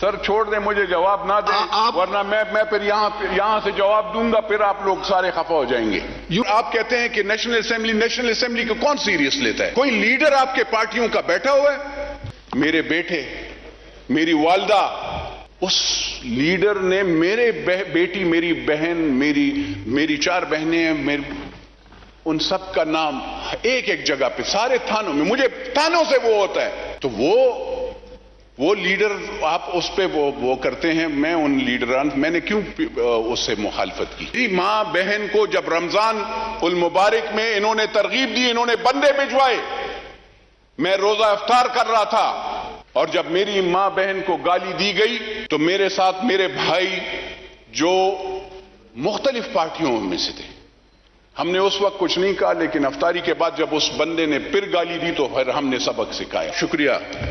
سر چھوڑ دیں مجھے جواب نہ دیں ورنہ میں پھر یہاں سے جواب دوں گا پھر آپ لوگ سارے خفا ہو جائیں گے. آپ کہتے ہیں کہ نیشنل اسمبلی کو کون سیریس لیتا ہے؟ کوئی لیڈر آپ کے پارٹیوں کا بیٹھا ہوا ہے؟ میرے بیٹے، میری والدہ، اس لیڈر نے میرے بیٹی، میری بہن، میری 4 بہنیں ہیں، ان سب کا نام ایک ایک جگہ پہ سارے تھانوں میں، مجھے تھانوں سے وہ ہوتا ہے. تو وہ لیڈر آپ اس پہ وہ کرتے ہیں. میں ان لیڈران میں نے کیوں اس سے مخالفت کی؟ ماں بہن کو جب رمضان المبارک میں انہوں نے ترغیب دی، انہوں نے بندے بھجوائے، میں روزہ افطار کر رہا تھا اور جب میری ماں بہن کو گالی دی گئی تو میرے ساتھ میرے بھائی جو مختلف پارٹیوں میں سے تھے، ہم نے اس وقت کچھ نہیں کہا، لیکن افطاری کے بعد جب اس بندے نے پھر گالی دی تو پھر ہم نے سبق سکھایا.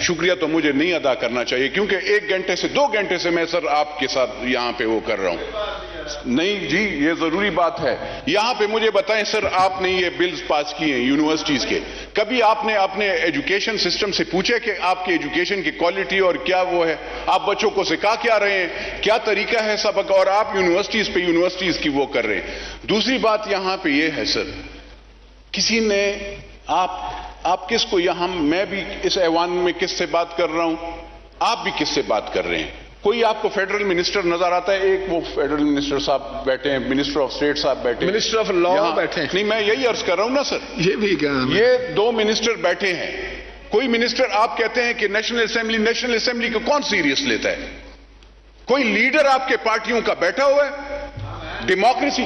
شکریہ تو مجھے نہیں ادا کرنا چاہیے کیونکہ 1 گھنٹے سے 2 گھنٹے سے میں سر آپ کے ساتھ یہاں پہ وہ کر رہا ہوں. نہیں جی، یہ ضروری بات ہے. یہاں پہ مجھے بتائیں سر، آپ نے یہ بلز پاس کیے ہیں یونیورسٹیز کے، کبھی آپ نے اپنے ایجوکیشن سسٹم سے پوچھے کہ آپ کی ایجوکیشن کی کوالٹی اور کیا وہ ہے؟ آپ بچوں کو سکھا کیا رہے ہیں؟ کیا طریقہ ہے سبق؟ اور آپ یونیورسٹیز کی وہ کر رہے ہیں. دوسری بات یہاں پہ یہ ہے سر، کسی نے آپ کس کو یہاں، میں بھی اس ایوان میں کس سے بات کر رہا ہوں، آپ بھی کس سے بات کر رہے ہیں؟ کوئی آپ کو فیڈرل منسٹر نظر آتا ہے؟ ایک وہ فیڈرل منسٹر صاحب بیٹھے ہیں، منسٹر آف اسٹیٹ صاحب بیٹھے ہیں، منسٹر آف لا بیٹھے ہیں. نہیں، میں یہی عرض کر رہا ہوں نا سر، یہ بھی یہ 2 منسٹر بیٹھے ہیں. کوئی منسٹر آپ کہتے ہیں کہ نیشنل اسمبلی کو کون سیریس لیتا ہے؟ کوئی لیڈر آپ کے پارٹیوں کا بیٹھا ہوا ہے؟ ڈیموکریسی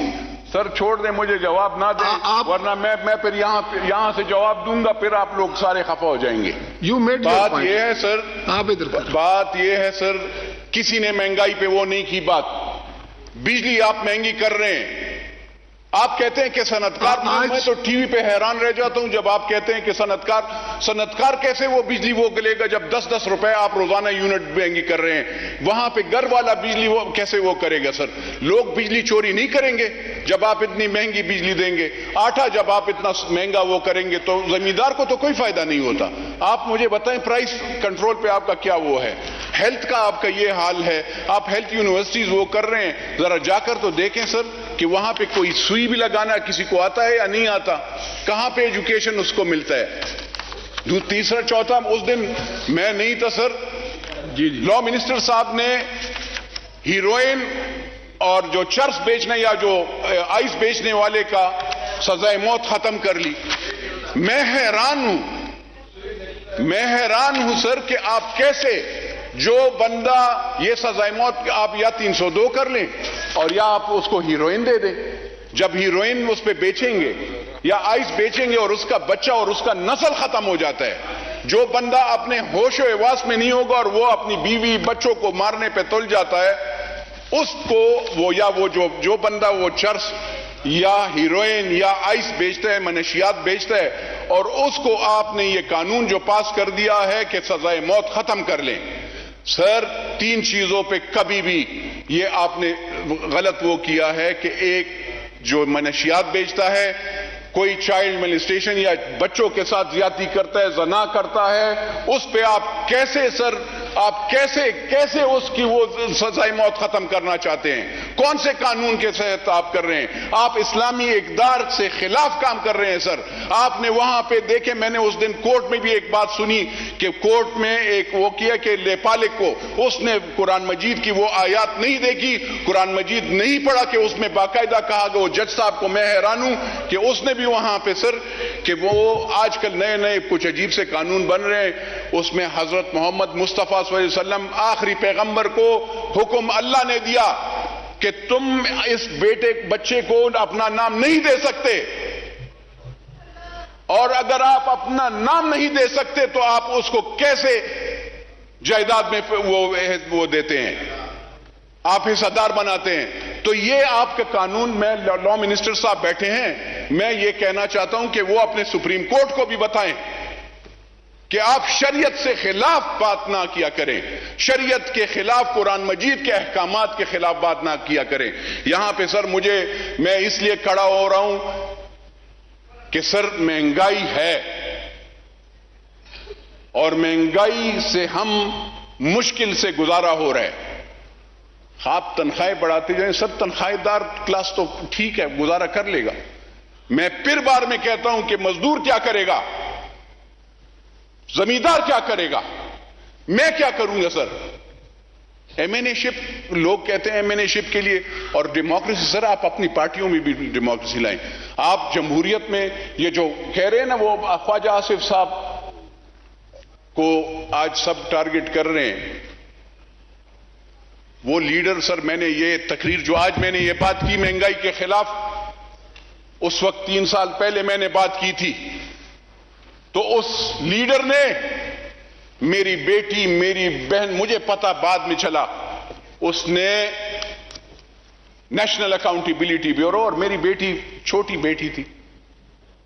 سر چھوڑ دیں مجھے جواب نہ دیں ورنہ میں پھر یہاں سے جواب دوں گا پھر آپ لوگ سارے خفا ہو جائیں گے. بات یہ ہے سر، بات یہ ہے سر، کسی نے مہنگائی پہ وہ نہیں کی بات. بجلی آپ مہنگی کر رہے ہیں. آپ کہتے ہیں کہ صنعتکار، میں تو ٹی وی پہ حیران رہ جاتا ہوں جب آپ کہتے ہیں کہ صنعتکار کیسے وہ بجلی وہ لے گا جب 10 روپے آپ روزانہ یونٹ مہنگی کر رہے ہیں. وہاں پہ گھر والا بجلی وہ کیسے وہ کرے گا سر؟ لوگ بجلی چوری نہیں کریں گے جب آپ اتنی مہنگی بجلی دیں گے. آٹا جب آپ اتنا مہنگا وہ کریں گے تو زمیندار کو تو کوئی فائدہ نہیں ہوتا. آپ مجھے بتائیں پرائس کنٹرول پہ آپ کا کیا وہ ہے؟ ہیلتھ کا آپ کا یہ حال ہے. آپ ہیلتھ یونیورسٹیز وہ کر رہے ہیں، ذرا جا کر تو دیکھیں سر کہ وہاں پہ کوئی سوئی بھی لگانا کسی کو آتا ہے یا نہیں آتا؟ کہاں پہ ایجوکیشن اس کو ملتا ہے؟ تیسرا چوتھا، اس دن میں نہیں تھا سر، لا منسٹر صاحب نے ہیروئن اور جو چرس بیچنے یا جو آئس بیچنے والے کا سزائے موت ختم کر لی. میں حیران ہوں سر کہ آپ کیسے، جو بندہ یہ سزائے موت آپ یا 302 کر لیں اور یا آپ اس کو ہیروئن دے دیں. جب ہیروئن اس پہ بیچیں گے یا آئس بیچیں گے اور اس کا بچہ اور اس کا نسل ختم ہو جاتا ہے، جو بندہ اپنے ہوش و حواس میں نہیں ہوگا اور وہ اپنی بیوی بچوں کو مارنے پہ تل جاتا ہے، اس کو وہ جو بندہ وہ چرس یا ہیروئن یا آئس بیچتا ہے، منشیات بیچتا ہے، اور اس کو آپ نے یہ قانون جو پاس کر دیا ہے کہ سزائے موت ختم کر لیں. سر 3 چیزوں پہ کبھی بھی یہ آپ نے غلط وہ کیا ہے کہ ایک جو منشیات بیچتا ہے، کوئی چائلڈ مولسٹیشن یا بچوں کے ساتھ زیادتی کرتا ہے، زنا کرتا ہے، اس پہ آپ کیسے سر آپ کیسے اس کی وہ سزائے موت ختم کرنا چاہتے ہیں؟ کون سے قانون کے تحت آپ کر رہے ہیں؟ آپ اسلامی اقدار سے خلاف کام کر رہے ہیں سر. آپ نے وہاں پہ دیکھیں، میں نے اس دن کورٹ میں بھی ایک بات سنی کہ کورٹ میں ایک وہ کیا کہ لیپالک کو اس نے قرآن مجید کی وہ آیات نہیں دیکھی، قرآن مجید نہیں پڑھا کہ اس میں باقاعدہ کہا گیا. وہ جج صاحب کو میں حیران ہوں کہ اس نے بھی وہاں پہ سر کہ وہ آج کل نئے کچھ عجیب سے قانون بن رہے ہیں، اس میں حضرت محمد مصطفیٰ صلی اللہ علیہ وسلم آخری پیغمبر کو حکم اللہ نے دیا کہ تم اس بچے کو اپنا نام نہیں دے سکتے، اور اگر آپ اپنا نام نہیں دے سکتے تو آپ اس کو کیسے جائیداد میں وہ دیتے ہیں، آپ حصہ دار بناتے ہیں؟ تو یہ آپ کا قانون، میں لا منسٹر صاحب بیٹھے ہیں، میں یہ کہنا چاہتا ہوں کہ وہ اپنے سپریم کورٹ کو بھی بتائیں کہ آپ شریعت سے خلاف بات نہ کیا کریں، شریعت کے خلاف، قرآن مجید کے احکامات کے خلاف بات نہ کیا کریں. یہاں پہ سر میں اس لیے کھڑا ہو رہا ہوں کہ سر مہنگائی ہے، اور مہنگائی سے ہم مشکل سے گزارا ہو رہا ہے. آپ تنخواہیں بڑھاتے جائیں, سب تنخواہ دار کلاس تو ٹھیک ہے گزارا کر لے گا. میں پھر بار میں کہتا ہوں کہ مزدور کیا کرے گا, زمیندار کیا کرے گا, میں کیا کروں گا سر؟ ایم این اے شپ, لوگ کہتے ہیں ایم این اے شپ کے لیے, اور ڈیموکریسی, سر آپ اپنی پارٹیوں میں بھی ڈیموکریسی لائیں. آپ جمہوریت میں یہ جو کہہ رہے ہیں نا, وہ خواجہ آصف صاحب کو آج سب ٹارگٹ کر رہے ہیں, وہ لیڈر, سر میں نے یہ تقریر جو آج میں نے یہ بات کی مہنگائی کے خلاف, اس وقت 3 سال پہلے میں نے بات کی تھی, تو اس لیڈر نے میری بیٹی, میری بہن, مجھے پتا بعد میں چلا, اس نے نیشنل اکاؤنٹیبلٹی بیورو, اور میری بیٹی چھوٹی بیٹی تھی,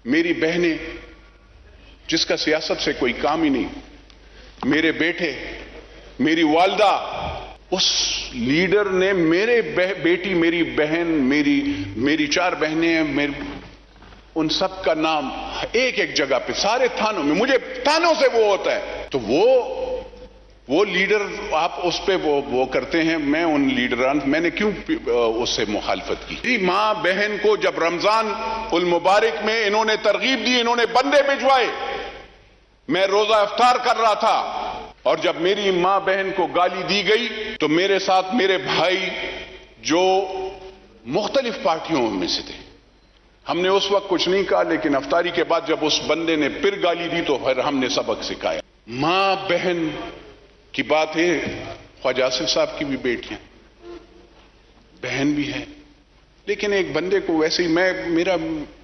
میری بہنیں جس کا سیاست سے کوئی کام ہی نہیں, میرے بیٹے, میری والدہ, اس لیڈر نے میرے بیٹی, میری بہن, میری 4 بہنیں ہیں, ان سب کا نام ایک ایک جگہ پہ سارے تھانوں میں, مجھے تھانوں سے وہ ہوتا ہے. تو وہ لیڈر آپ اس پہ وہ کرتے ہیں. میں ان لیڈران, میں نے کیوں اس سے مخالفت کی؟ میری ماں بہن کو جب رمضان المبارک میں انہوں نے ترغیب دی, انہوں نے بندے بھجوائے, میں روزہ افطار کر رہا تھا, اور جب میری ماں بہن کو گالی دی گئی تو میرے ساتھ میرے بھائی جو مختلف پارٹیوں میں سے تھے, ہم نے اس وقت کچھ نہیں کہا, لیکن افطاری کے بعد جب اس بندے نے پھر گالی دی تو پھر ہم نے سبق سکھایا. ماں بہن کی بات ہے, خواجہ آصف صاحب کی بھی بیٹیاں, بہن بھی ہیں, لیکن ایک بندے کو ویسے ہی میرا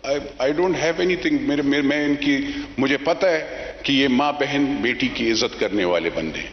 I don't have any thing, میں ان کی, مجھے پتہ ہے کہ یہ ماں بہن بیٹی کی عزت کرنے والے بندے ہیں.